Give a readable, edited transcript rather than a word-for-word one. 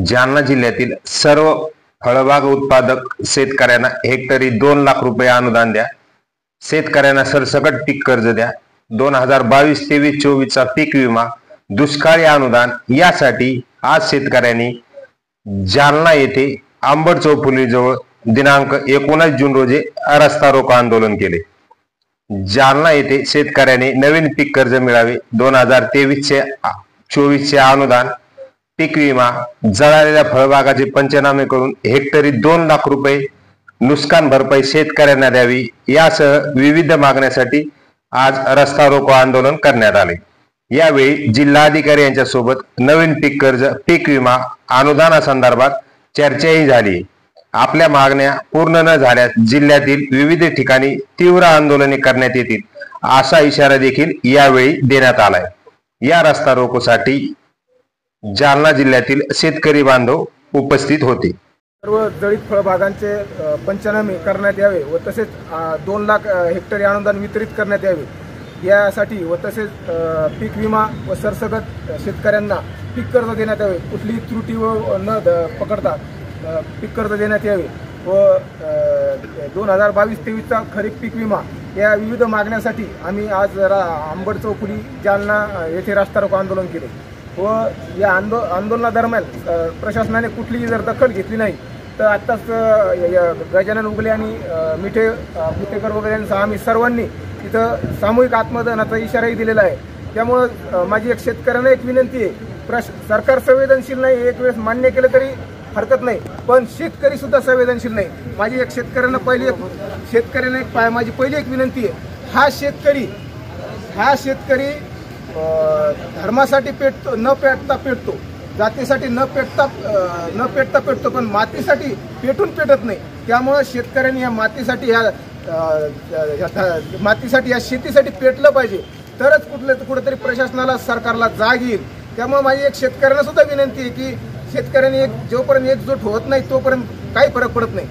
जालना जिल्ह्यातील सर्व फळबाग उत्पादक शेतकऱ्यांना हेक्टरी 2 लाख रुपये अनुदान द्या। शेतकऱ्यांना सरसकट पीक कर्ज द्या। 2022-23-24 चा पीक विमा, दुष्काळी अनुदान यासाठी आज शेतकऱ्यांनी जालना येथे आंबट चौफुलीजवळ दिनांक 19 जून रोजी रस्ता रोको आंदोलन केले। जालना येथे शेतकऱ्यांनी नवीन पीक कर्ज मिळावे, 2023-24 चे अनुदान, पीक विमा, जळालेल्या फळबागाचे पंचनामे करून हेक्टरी 2 लाख रुपये नुकसान भरपाई शेतकऱ्यांना द्यावी यासह विविध मागण्यासाठी आज रस्ता रोको आंदोलन करण्यात आले। यावेळी जिल्हाधिकारी यांच्या सोबत नवीन पीक कर्ज, पीक विमा, अनुदानासंदर्भात चर्चाही झाली। आपल्या मागण्या पूर्ण न झाल्यास जिल्ह्यातील विविध ठिकाणी तीव्र आंदोलने करण्यात येतील असा इशारा देखील यावेळी देण्यात आलाय। या रस्ता रोकोसाठी जालना जिल्ह्यातील शेतकरी बांधव उपस्थित होते। सर्व जळीत फळबागांचे पंचनामे करण्यात यावे व तसेच 2 लाख हेक्टरी अनुदान वितरित करण्यात यावे यासाठी व तसेच पीक विमा व सरसकट शेतकऱ्यांना पीक कर्ज देण्यात यावे, कुठलीही त्रुटी व न पकडता पीक कर्ज देण्यात यावे व 2022-23 चा खरीप पीक विमा या विविध मागण्यासाठी आम्ही आज आंबट चौफुली जालना येथे रस्ता रोको आंदोलन केले व या आंदोलनादरम्यान प्रशासनाने कुठलीही जर दखल घेतली नाही तर आत्ताच गजानन उगले आणि मिठे पुतेकर वगैरे यांचा आम्ही सर्वांनी तिथं सामूहिक आत्मदहनाचा इशाराही दिलेला आहे। त्यामुळं माझी एक शेतकऱ्यांना एक विनंती आहे, सरकार संवेदनशील नाही, एक वेळेस मान्य केलं तरी हरकत नाही, पण शेतकरी सुद्धा संवेदनशील नाही। माझी एक शेतकऱ्यांना माझी पहिली एक विनंती आहे, हा शेतकरी धर्मासाठी पेटतो, न पेटता पेटतो, जातीसाठी न पेटता पेटतो, पण मातीसाठी पेटून पेटत नाही। त्यामुळे शेतकऱ्यांनी या मातीसाठी या शेतीसाठी पेटलं पाहिजे, तरच कुठेतरी प्रशासनाला, सरकारला जाग येईल। त्यामुळे माझी एक शेतकऱ्यांना सुद्धा विनंती आहे की शेतकऱ्यांनी जोपर्यंत एकजूट होत नाही तोपर्यंत काही फरक पडत नाही।